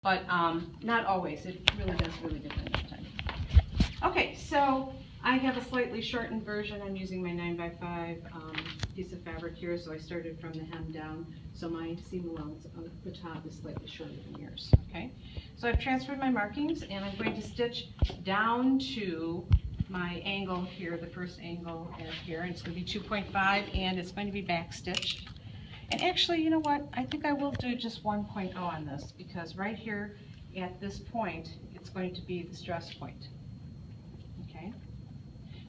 but not always. It really does really depend on the time. Okay, so I have a slightly shortened version. I'm using my 9x5 piece of fabric here, so I started from the hem down, so my seam allowance on the top is slightly shorter than yours, okay? So I've transferred my markings, and I'm going to stitch down to my angle here, the first angle here, and it's going to be 2.5, and it's going to be back stitched. And actually, you know what? I think I will do just 1.0 on this, because right here at this point, it's going to be the stress point. Okay,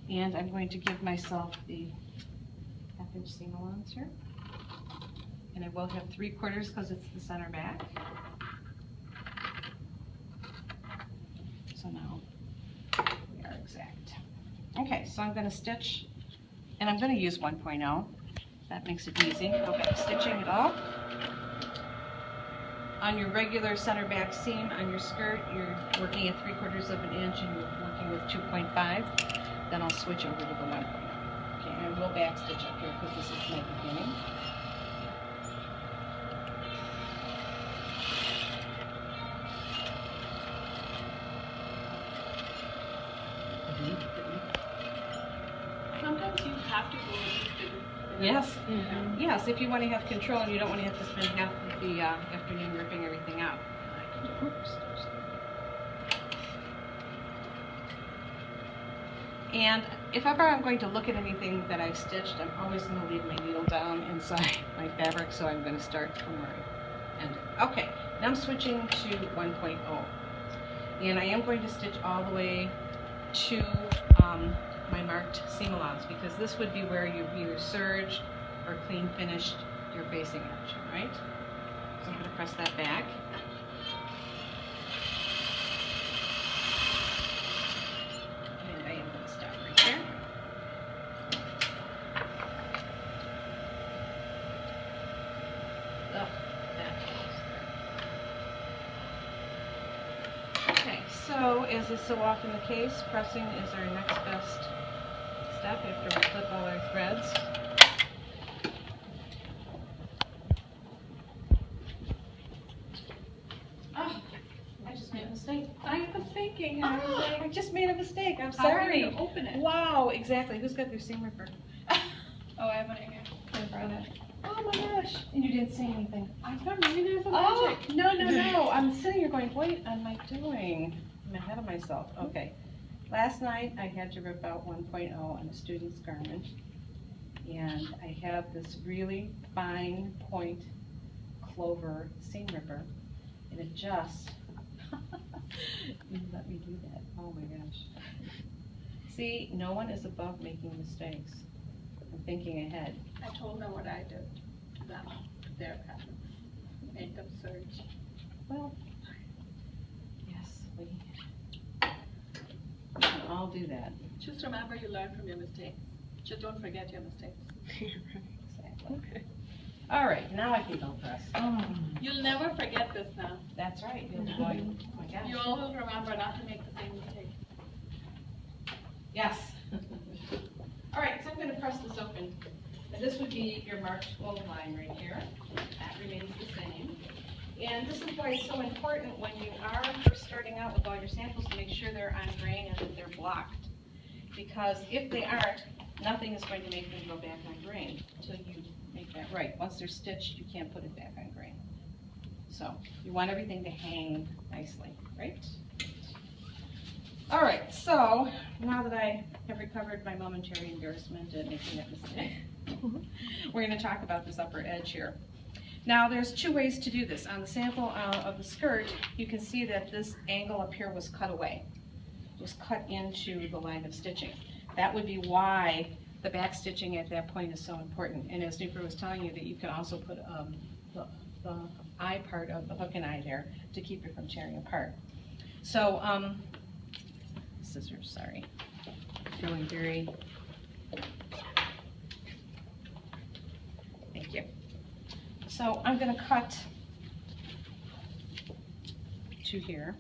and I'm going to give myself the 1/2 inch seam allowance here, and I will have 3/4 because it's the center back. So now we are exact. Okay, so I'm going to stitch, and I'm going to use 1.0. That makes it easy. Go back stitching it all. On your regular center back seam on your skirt, you're working at 3/4 of an inch and you're working with 2.5. Then I'll switch over to the 1.0. Okay, and I will back stitch up here because this is my beginning. Sometimes you have to go into Yes, yes, if you want to have control and you don't want to have to spend half of the afternoon ripping everything out. And if ever I'm going to look at anything that I've stitched, I'm always going to leave my needle down inside my fabric, so I'm going to start from where I ended. Okay, now I'm switching to 1.0. And I am going to stitch all the way to my marked seam allowance, because this would be where you've either serged or clean finished your facing edge, right? So I'm going to press that back. And I am going to stop right there. Oh, that close there. Okay, so as is so often the case, pressing is our next best step after we clip all our threads. Oh, I just made a mistake. I was thinking, I just made a mistake. I'm how are sorry. you going to open it? Wow, exactly. Who's got their seam ripper? Oh, I have one in here. Can I borrow that? Oh my gosh. And you didn't say anything. I thought maybe there's a Oh, magic. no. I'm sitting here going, what am I doing? I'm ahead of myself. Okay. Last night I had to rip out 1.0 on a student's garment. And I have this really fine point clover seam ripper. And it just, you let me do that. Oh my gosh. See, no one is above making mistakes. I'm thinking ahead. I told them what I did to them, their patterns. Made them search. Well, yes, we can all do that. Just remember you learn from your mistakes. Just don't forget your mistakes. Exactly. Okay. All right, now I can go press. You'll never forget this now. That's right. You'll be going, oh my gosh. You always remember not to make the same mistake. Yes. All right, so I'm going to press this open. And this would be your marked fold line right here. That remains the same. And this is why it's so important when you are first starting out with all your samples to make sure they're on grain and that they're blocked. Because if they aren't, nothing is going to make them go back on grain until you make that right. Once they're stitched, you can't put it back on grain. So you want everything to hang nicely, right? All right, so now that I have recovered my momentary embarrassment at making that mistake, we're going to talk about this upper edge here. Now there's two ways to do this. On the sample of the skirt, you can see that this angle up here was cut away, was cut into the line of stitching. That would be why the back stitching at that point is so important. And as Nupur was telling you, that you can also put the eye part of the hook and eye there to keep it from tearing apart. So, scissors, sorry. Feeling very, thank you. So I'm going to cut to here.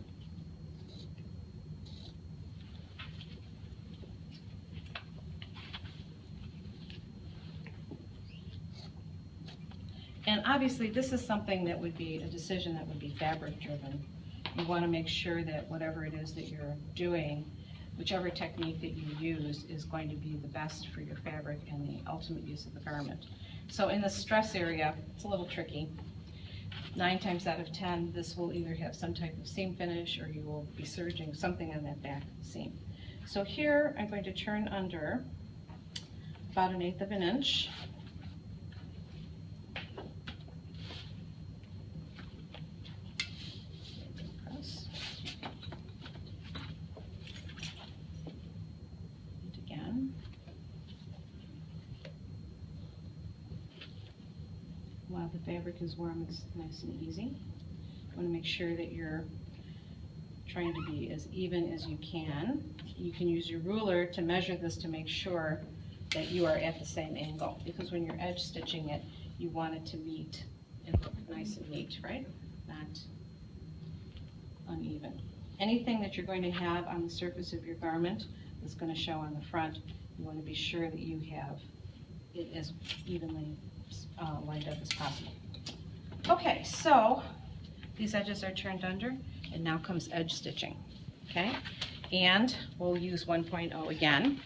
And obviously this is something that would be a decision that would be fabric driven. you want to make sure that whatever it is that you're doing, whichever technique that you use is going to be the best for your fabric and the ultimate use of the garment. So in the stress area, it's a little tricky. 9 times out of 10, this will either have some type of seam finish or you will be serging something on that back seam. So here I'm going to turn under about 1/8 of an inch. Press. And again. While the fabric is warm, it's nice and easy. You want to make sure that you're trying to be as even as you can. You can use your ruler to measure this to make sure that you are at the same angle, because when you're edge stitching it, you want it to meet and look nice and neat, right? Not uneven. Anything that you're going to have on the surface of your garment that's going to show on the front, you want to be sure that you have it as evenly lined up as possible. Okay, so these edges are turned under, and now comes edge stitching, okay? And we'll use 1.0 again,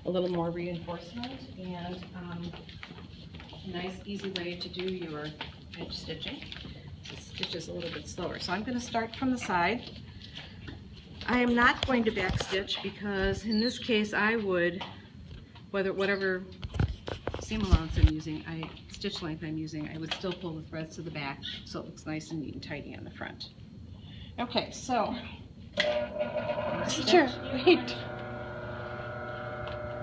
a little more reinforcement, and a nice easy way to do your edge stitching. This stitch is a little bit slower. So I'm going to start from the side. I am not going to back stitch because in this case I would, whatever seam allowance I'm using, stitch length I'm using, I would still pull the threads to the back so it looks nice and neat and tidy on the front. Okay, so. Teacher, wait.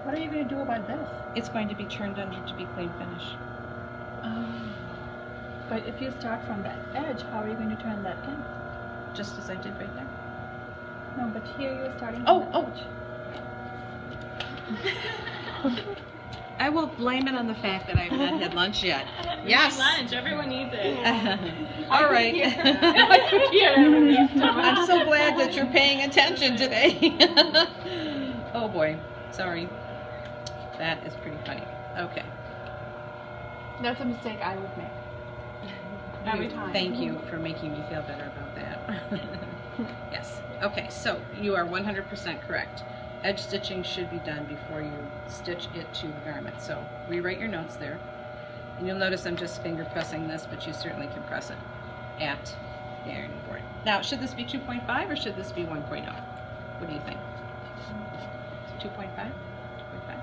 What are you going to do about this? It's going to be turned under to be clean finish. But if you start from that edge, how are you going to turn that in? Just as I did right there. No, but here you're starting Oh, from the edge. I will blame it on the fact that I've not had lunch yet. Yes. Lunch, everyone needs it. All right. I'm so glad that you're paying attention today. Oh boy, sorry. That is pretty funny. Okay. That's a mistake I would make. Every time. Thank you for making me feel better about that. Yes. Okay, so you are 100% correct. Edge stitching should be done before you stitch it to the garment. So rewrite your notes there. And you'll notice I'm just finger pressing this, but you certainly can press it at the ironing board. Now, should this be 2.5 or should this be 1.0? What do you think? 2.5? 2.5?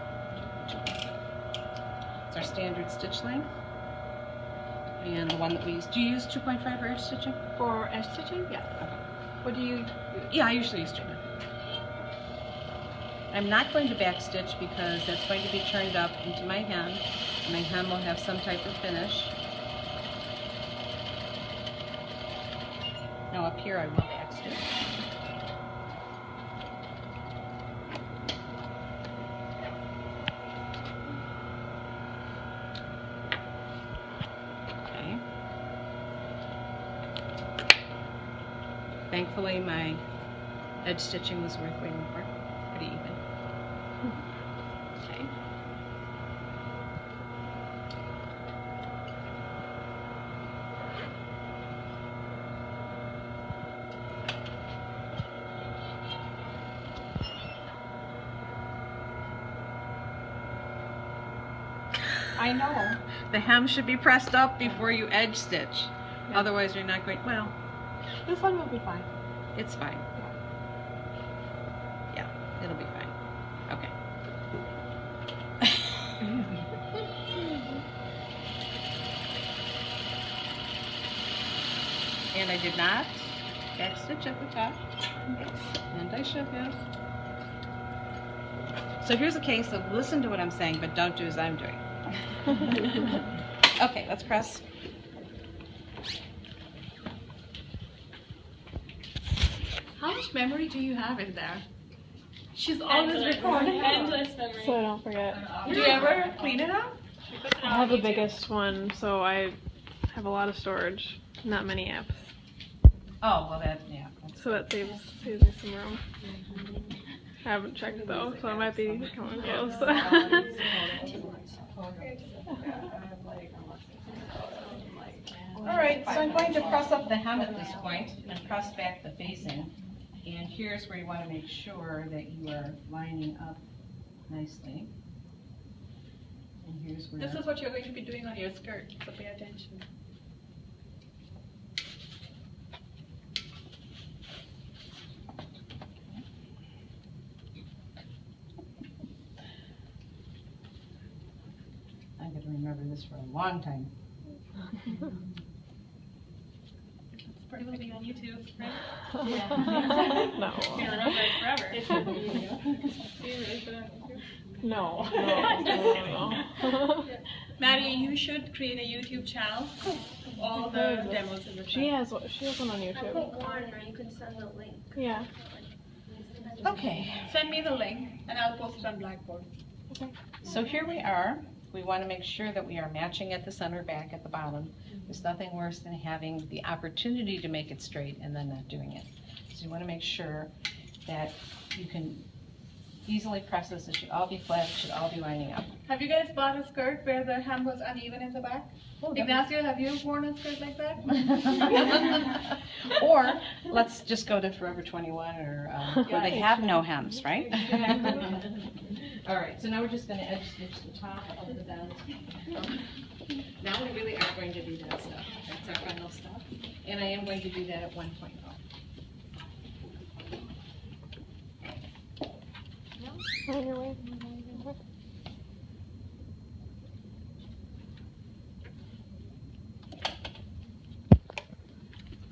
2.5. It's our standard stitch length. And the one that we use. Do you use 2.5 for edge stitching? For edge stitching? Yeah. Okay. What do you use? Yeah, I usually use 2.5. I'm not going to back stitch because that's going to be turned up into my hem. My hem will have some type of finish. Now up here I will back stitch. Okay. Thankfully my edge stitching was worth waiting for. Pretty even. Okay. I know. The hem should be pressed up before you edge stitch. Yeah. Otherwise you're not going, well, This one will be fine. it's fine. Yeah, it'll be fine. Okay. And I did not back stitch at the top. And I should have. So here's a case of listen to what I'm saying, but don't do as I'm doing. Okay, let's press. How much memory do you have in there? She's always recording. Endless memory. So I don't forget. Do you ever clean it up? I have the biggest one, so I have a lot of storage. Not many apps. Oh, well that, yeah. So that saves me some room. I haven't checked though, so I might be coming close. All right, so I'm going to press up the hem at this point and press back the facing. And here's where you want to make sure that you are lining up nicely. And here's where. This is what you're going to be doing on your skirt, so pay attention. I'm going to remember this for a long time. It's pretty much on YouTube, right? No. You're remember it forever. No. Maddie, you should create a YouTube channel of all the demos in the She has one on I YouTube. put one, or you can send the link. Yeah. Okay, Send me the link and I'll post it on Blackboard. so here we are. We want to make sure that we are matching at the center back at the bottom. There's nothing worse than having the opportunity to make it straight and then not doing it. So you want to make sure that you can easily press this. It should all be flat, it should all be lining up. Have you guys bought a skirt where the hem was uneven in the back? Ignacio, have you worn a skirt like that? Or, let's just go to Forever 21 or where they have no hems, right? All right, so now we're just going to edge stitch the top of the belt. Now we really are going to do that stuff. That's our final step. And I am going to do that at 1.0. On your way.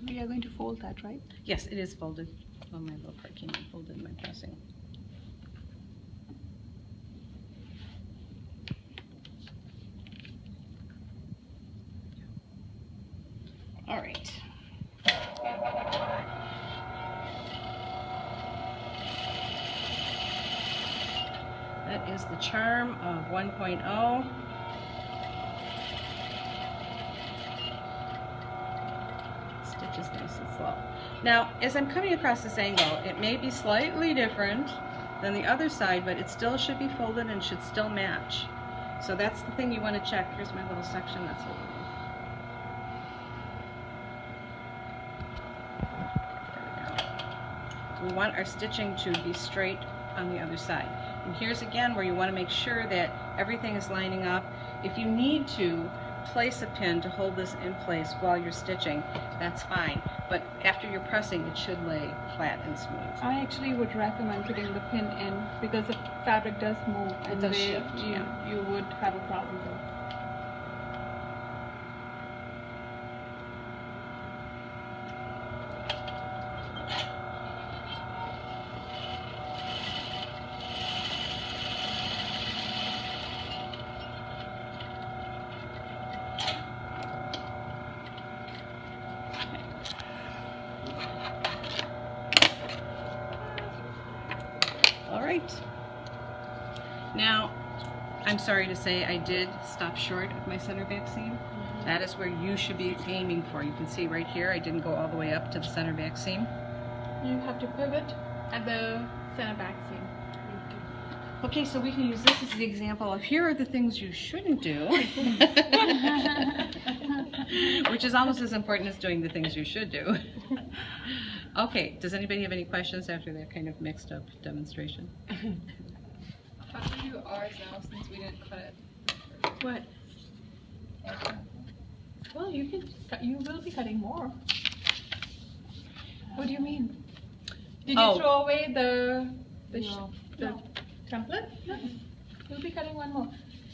We are going to fold that, right? Yes, it is folded. Oh, my little part came folded in my pressing. All right. That is the charm of 1.0. Stitch is nice and slow. Now, as I'm coming across this angle, it may be slightly different than the other side, but it still should be folded and should still match. So that's the thing you want to check. Here's my little section that's over there. We want our stitching to be straight on the other side. And here's again where you want to make sure that everything is lining up. If you need to place a pin to hold this in place while you're stitching, that's fine. But after you're pressing, it should lay flat and smooth. I actually would recommend putting the pin in because the fabric does move and does they- shift, yeah. you would have a problem though. All right. Now, I'm sorry to say I did stop short of my center back seam. That is where you should be aiming for. You can see right here, I didn't go all the way up to the center back seam. You have to pivot at the center back seam. Okay, so we can use this as the example of here are the things you shouldn't do, which is almost as important as doing the things you should do. Okay, does anybody have any questions after that kind of mixed up demonstration? How do you do ours now since we didn't cut it? What? Well, you can. You will be cutting more. What do you mean? Did you Oh. throw away the No. template? No. You'll be cutting one more.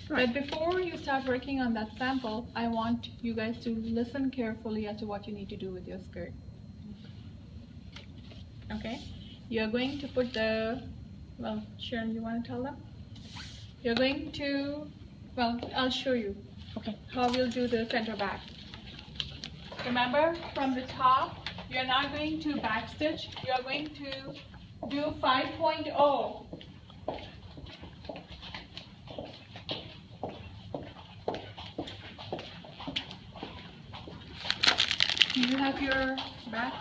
Right. But before you start working on that sample, I want you guys to listen carefully as to what you need to do with your skirt. Okay? You're going to put the, well, Sharon, you want to tell them? You're going to, well, I'll show you. Okay. How we'll do the center back. Remember, from the top, you're not going to backstitch, you're going to do 5.0. Do you have your back?